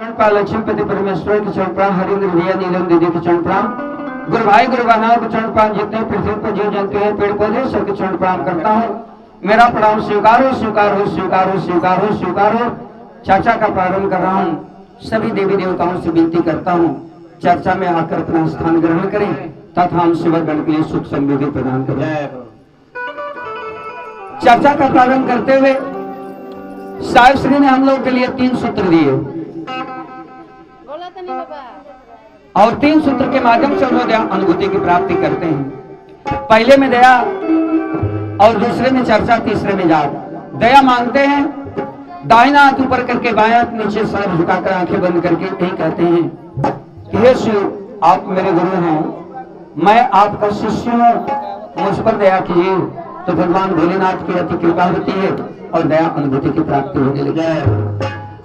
लक्ष्मीपति परमेश्वर के चरण प्रणाम, हरिंद्र भैया नीलम दीदी के चरण प्रणाम, गुरु भाई गुरु बहनों के चरण प्रणाम, जितने पृथ्वी पर जीव जंतु हैं पेड़ पौधे सबके चरण प्रणाम करता हूँ। मेरा प्रणाम स्वीकार हो, स्वीकार हो, स्वीकार हो, स्वीकार हो, स्वीकार हो। चर्चा का प्रारंभ कर रहा हूँ। सभी देवी देवताओं से विनती करता हूँ चर्चा में आकर अपना स्थान ग्रहण करें तथा हम शिवगण के लिए सुख समृद्धि प्रदान करें। चर्चा का प्रारंभ करते हुए साहिब श्री ने हम लोग के लिए 3 सूत्र दिए और 3 सूत्र के माध्यम से उन्होंने अनुभूति की प्राप्ति करते हैं। पहले में दया और दूसरे में चर्चा, तीसरे में जाप। दया मांगते हैं, दाहिना हाथ ऊपर करके बायां हाथ नीचे सर झुकाकर आंखें बंद करके यही कहते हैं कि हे शिव, आप मेरे गुरु हैं, मैं आपका शिष्य हूँ, मुझ पर दया कीजिए। तो भगवान भोलेनाथ की अति कृपा होती है और दया अनुभूति की प्राप्ति होने लगी है।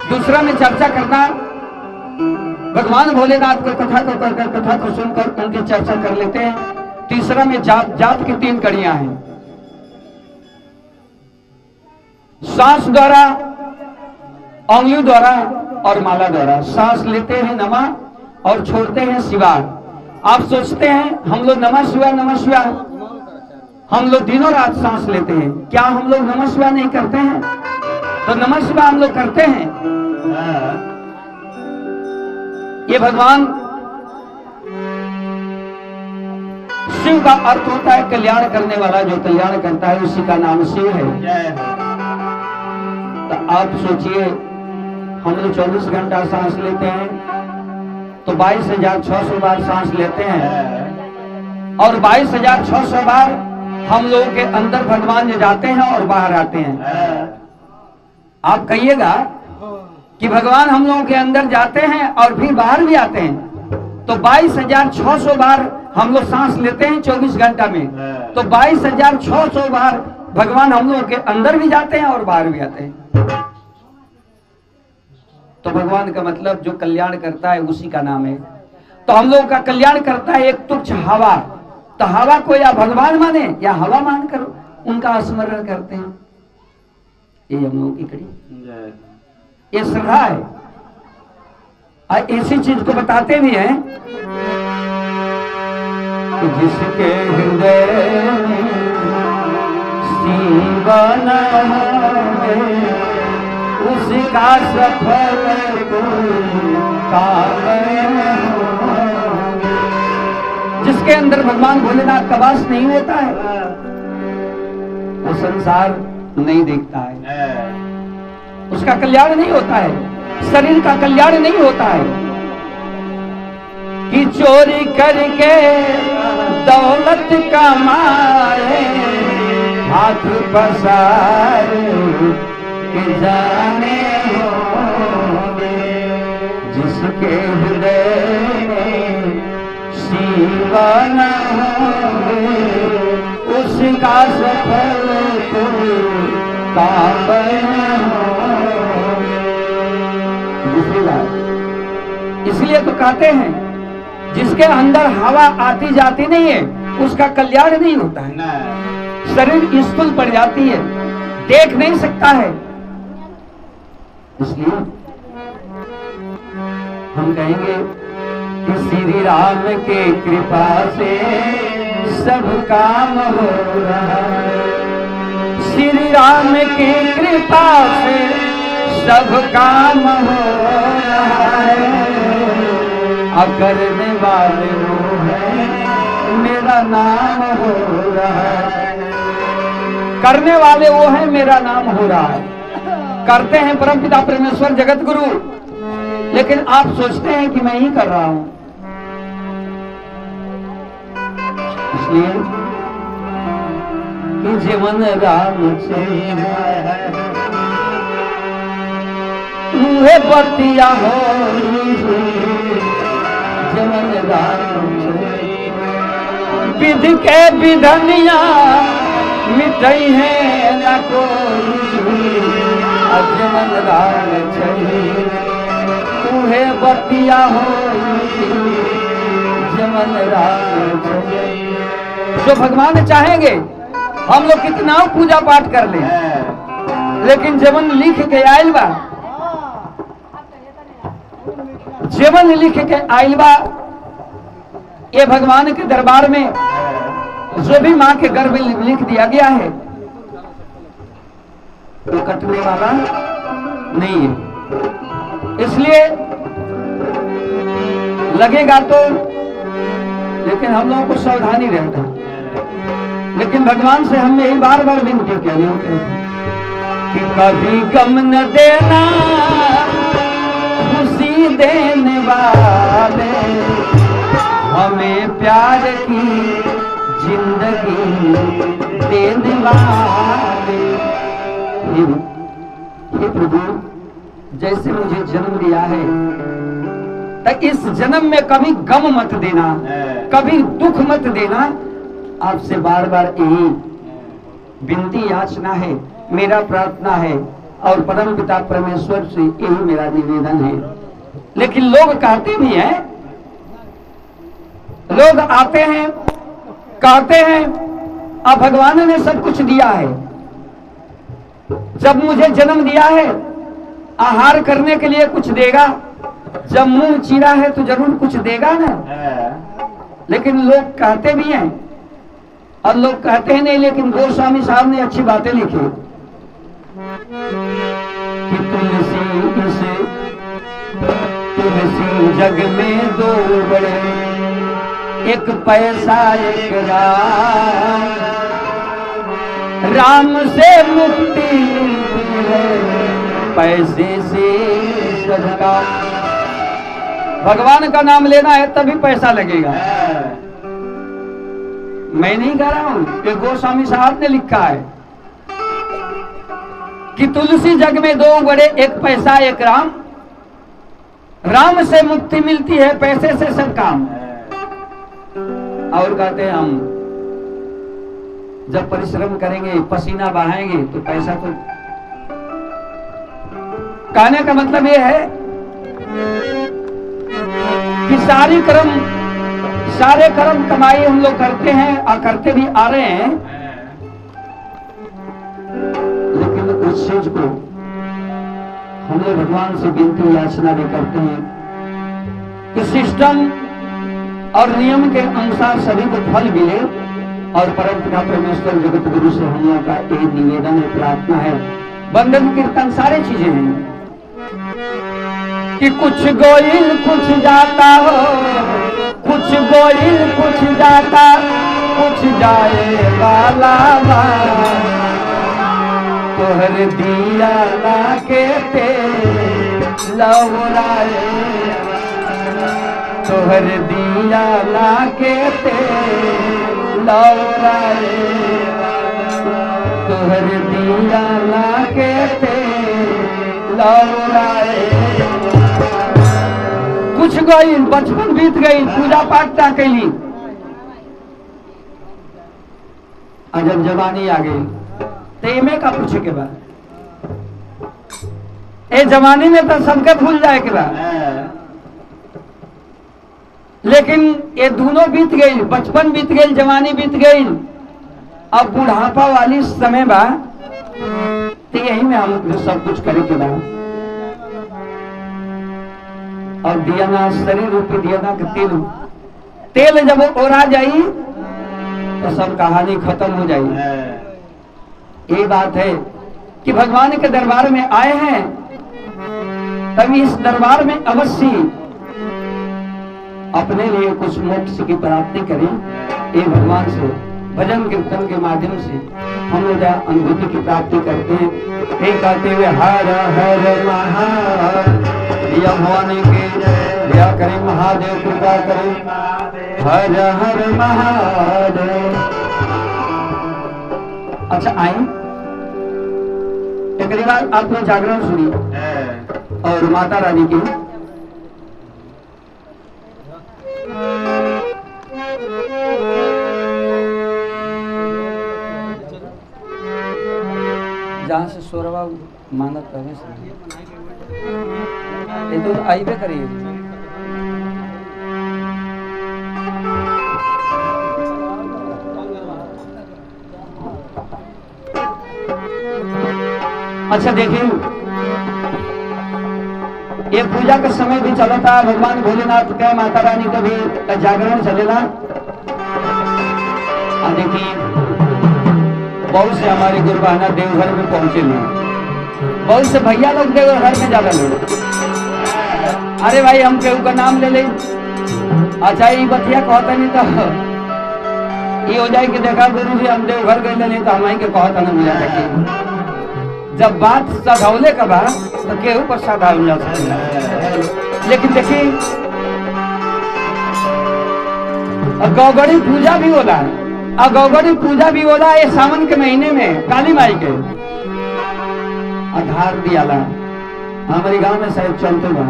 दूसरा में चर्चा करना, भगवान भोलेनाथ को कथा को करकर, कथा को सुनकर उनकी चर्चा कर लेते हैं। तीसरा में जाप। जाप की 3 कड़ियां हैं, सांस द्वारा, उंगलियों द्वारा और माला द्वारा। सांस लेते हैं नमः और छोड़ते हैं शिवाय। आप सोचते हैं हम लोग नमः शिवाय नमः शिवाय, हम लोग दिनों रात सांस लेते हैं, क्या हम लोग नमः शिवाय नहीं करते हैं? तो नमः शिवाय हम लोग करते हैं। ये भगवान शिव का अर्थ होता है कल्याण करने वाला, जो कल्याण करता है उसी का नाम शिव है। तो आप सोचिए हम लोग 24 घंटा सांस लेते हैं तो 22,600 बार सांस लेते हैं और 22,600 बार हम लोगों के अंदर भगवान जाते हैं और बाहर आते हैं। आप कहिएगा कि भगवान हम लोगों के अंदर जाते हैं और फिर बाहर भी आते हैं, तो 22,600 बार हम लोग सांस लेते हैं 24 घंटा में, तो 22,600 बार भगवान हम लोगों के अंदर भी जाते हैं और बाहर भी आते हैं। तो भगवान का मतलब जो कल्याण करता है उसी का नाम है। तो हम लोगों का कल्याण करता है एक तुच्छ हवा, तो हवा को या भगवान माने या हवा मान कर उनका स्मरण करते हैं। ये हम लोगों की कड़ी, ये श्रद्धा है। और इसी चीज को बताते भी हैं कि जिसके हृदय में शिव न होंगे उसका सफल कोई काम नहीं होंगे। जिसके अंदर भगवान भोलेनाथ का वास नहीं होता है वो संसार नहीं देखता है, उसका कल्याण नहीं होता है, शरीर का कल्याण नहीं होता है। कि चोरी करके दौलत कमाए हाथ पसारे कि जाने होंगे, जिसके हृदय में शिव न होंगे उसका सफल कोई काम न होंगे। दूसरी बात, इसलिए तो कहते हैं जिसके अंदर हवा आती जाती नहीं है उसका कल्याण नहीं होता है, शरीर स्थूल पड़ जाती है, देख नहीं सकता है। इसलिए हम कहेंगे कि श्री राम के कृपा से सब काम हो रहा है, श्री राम की कृपा से सब काम हो रहा है। करने वाले वो है मेरा नाम हो रहा है, करने वाले वो है मेरा नाम हो रहा है। करते हैं परमपिता परमेश्वर जगत गुरु, लेकिन आप सोचते हैं कि मैं ही कर रहा हूं। इसलिए कि जीवन राम से मुहे बतिया हो जीवन राम विधि के विधनिया मिटई है न कोई, जीवन राम तुहे बतिया हो जीवन राम। जो भगवान चाहेंगे हम लोग कितना पूजा पाठ कर ले, लेकिन जीवन लिख के आयल बा जीवन लिख के आइल बा ये भगवान के दरबार में जो भी मां के गर्भ में लिख दिया गया है वो कटने वाला नहीं है। इसलिए लगेगा तो, लेकिन हम लोगों को सावधानी रहता है। लेकिन भगवान से हम यही बार बार विनती करनी होती है कि कभी गम न देना खुशी देने वाले, हमें प्यार की जिंदगी देने वाले। हे प्रभु, जैसे मुझे जन्म दिया है तो इस जन्म में कभी गम मत देना, कभी दुख मत देना। आपसे बार बार यही विनती याचना है, मेरा प्रार्थना है और परम पिता परमेश्वर से यही मेरा निवेदन है। लेकिन लोग कहते भी हैं, लोग आते हैं कहते हैं अब भगवान ने सब कुछ दिया है, जब मुझे जन्म दिया है आहार करने के लिए कुछ देगा, जब मुंह चीरा है तो जरूर कुछ देगा ना। लेकिन लोग कहते भी हैं और लोग कहते हैं नहीं, लेकिन गोस्वामी साहब ने अच्छी बातें लिखी कि तुलसी जग में दो बड़े, एक पैसा एक राम से मुक्ति मिलती है, पैसे से सदका। भगवान का नाम लेना है तभी पैसा लगेगा। मैं नहीं कह रहा हूं, कि गोस्वामी साहब ने लिखा है कि तुलसी जग में दो बड़े, एक पैसा एक राम, राम से मुक्ति मिलती है, पैसे से सब काम। और कहते हैं हम जब परिश्रम करेंगे पसीना बहाएंगे तो पैसा तो। कहने का मतलब यह है कि सारे कर्म कमाई हम लोग करते हैं और करते भी आ रहे हैं, लेकिन उस चीज को हम लोग भगवान से विनती याचना भी करते हैं कि सिस्टम और नियम के अनुसार सभी को फल मिले। और परम पिता परमेश्वर जगत गुरु से हम लोगों का एक निवेदन है, प्रार्थना है, बंधन कीर्तन सारी चीजें हैं कि कुछ गोइल कुछ जाता हो, कुछ गोइल कुछ जाता, कुछ जाए वाला तोहर दिया ना के ते लवराए, तोहर दिया ना के ते लवराए, तोहर दिया ना के ते लवराए। कुछ गई, बचपन बीत गई, पूजा पाठ ना कैली, और जब जवानी आ गई तो इमे का पूछे के बाद, ए जवानी में तो सबके भूल जाए के बाद। लेकिन ये दोनों बीत गई, बचपन बीत गई, जवानी बीत गई, अब बुढ़ापा वाली समय बा, तो यही में हम सब कुछ करे के बाद। और दिया ना शरीर रूपी दिया ना तेल जब ओरा जाई तो सब कहानी खत्म हो जाई। ये बात है कि भगवान के दरबार में आए हैं, तभी इस दरबार में अवश्य अपने लिए कुछ मोक्ष की प्राप्ति करें। ये भगवान से भजन कीर्तन के माध्यम से हम लोग अनुभूति की प्राप्ति करते हैं। ये कहते हुए हर हर महादेव भवानी के दया करें, महादेव कृपा करें, हर हर महादेव। अच्छा आए एक बार आप लोग जागरण सुनिए और माता रानी की जहाँ से सोरवा मानत करने से ये तो आईबे करिए। अच्छा देखिए ये पूजा का समय भी चलता है। भगवान भोलेनाथ के माता रानी का भी जागरण चलेगा। देखिए बहुत से हमारे गुरु बहना देवघर में पहुंचे लोग, बहुत से भैया लोग देवघर में ज्यादा लोग। अरे भाई हम केहू का नाम ले लें, अच्छा ये बतिया कहता नहीं तो ये हो जाए कि देखा गुरु जी हम देवघर गए नहीं तो हमारे के कहता नहीं मिला था। जब बात सधौले का बा तो केहू पर साधा मिला सकता। लेकिन देखिए गौगड़ी पूजा भी होला, और गौगड़ी पूजा भी होला ये सावन के महीने में काली माई के आधार दियाला हमारे गांव में शायद चलते बा।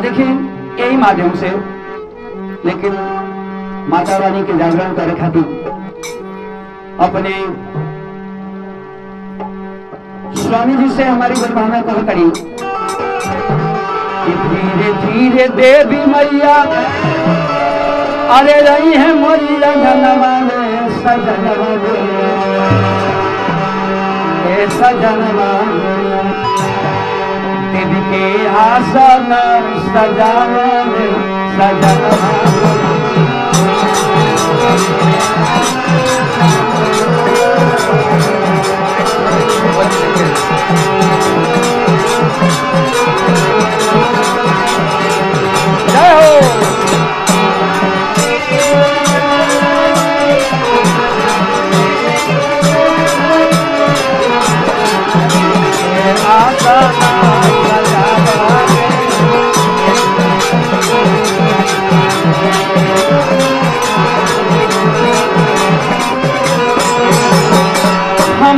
देखिए यही माध्यम से, लेकिन माता रानी के जागरण करे खातिर अपने स्वामी जी से हमारी गुरबाना कह करी कि धीरे धीरे देवी मैया अरे रही है मोरी रंगनवा में सजनवा सजनवा देवी के आसन सजावा सजनवा। जय हो।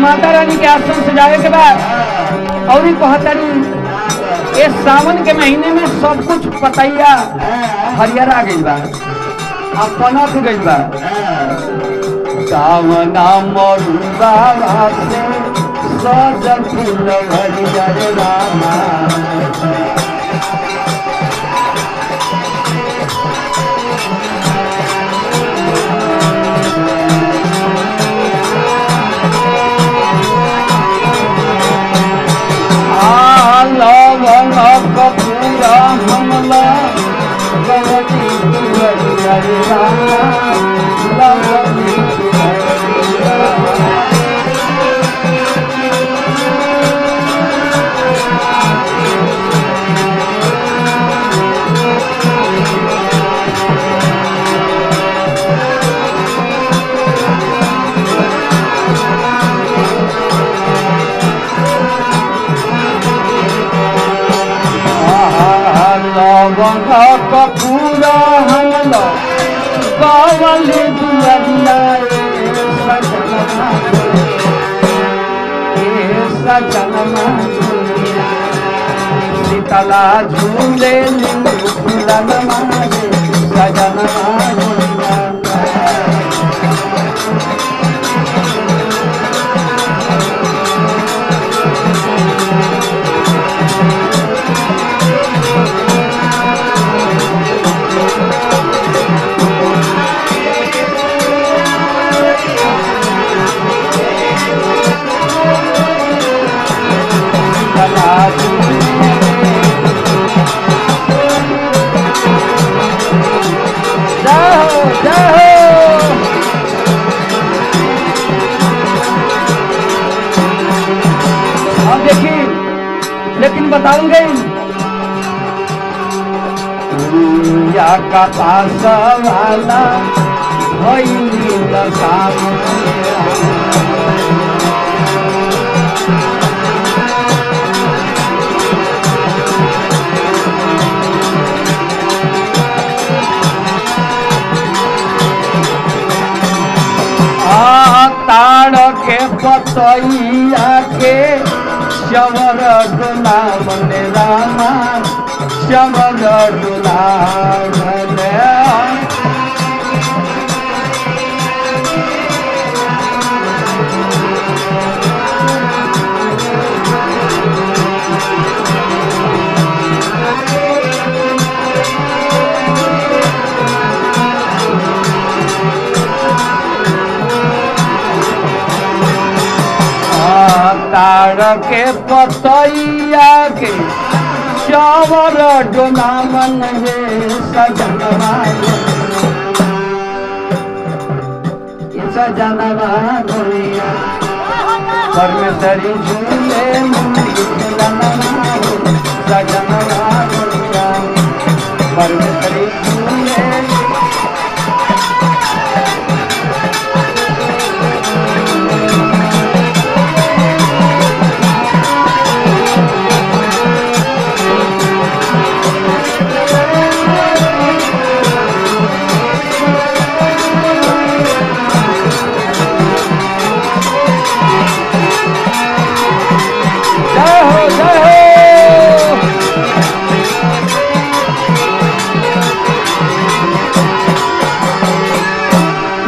माता रानी के आश्रम सजावे के बाद और कहतरी ये सावन के महीने में सब कुछ पतैया हरियरा गई बा, पनक गई बा। सावना मरुआ से सजल फूल हरियर रामा कपूरा हमला गवती हरियर रामा लवली कपूरा हमला बावली दुआरिया सजनमा शीतला झूले फूलनमा सजनमा। देखिए लेकिन बताऊंगे या का पास वाला ताड़ के पतैया के शवर डोला मने रामा शवर डोला ताड़ के पतैया के श्यावर डोला मन रे सजनवा सजनवा गोरिया परमेश्वरी झूले सजनवा गोरिया परमेश्वरी झूले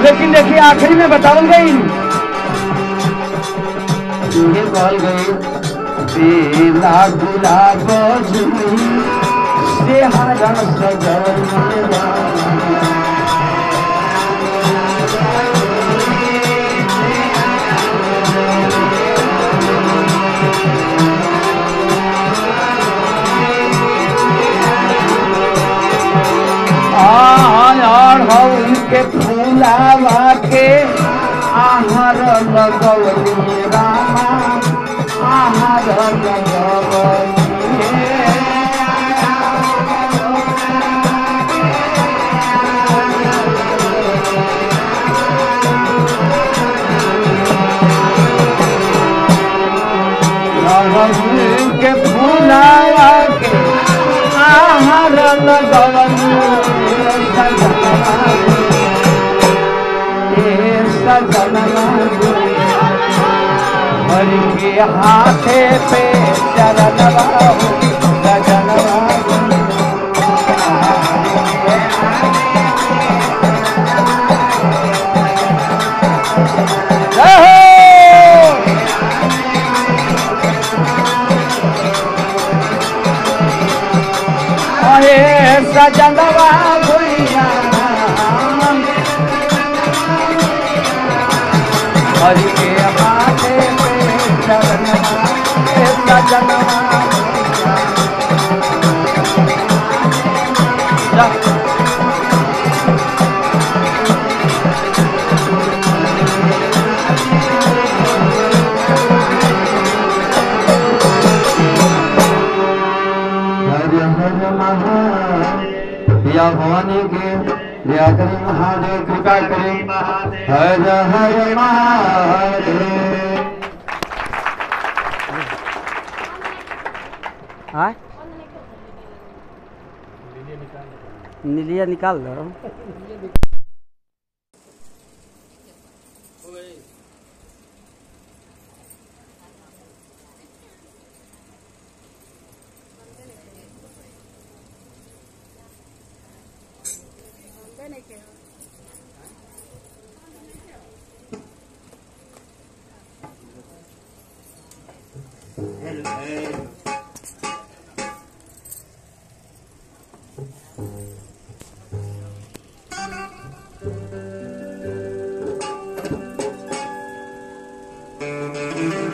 लेकिन देखिए आखिरी में बतावल गई बोल गई बेला गुलाब से हरा सजल के फूलावा के आहार लगवली रामा आहार लगवली के फूलावा के आहार लगवली हरि के हाथे पे चरणवा सजनवा अरे सजनवा भैया हरि के हाथे पे चरणवा सजनवा हर हर महादेव या भवानी के या करें महादेव कृपा करें हर हर महादेव। नीलिया निकाल दो। Hello.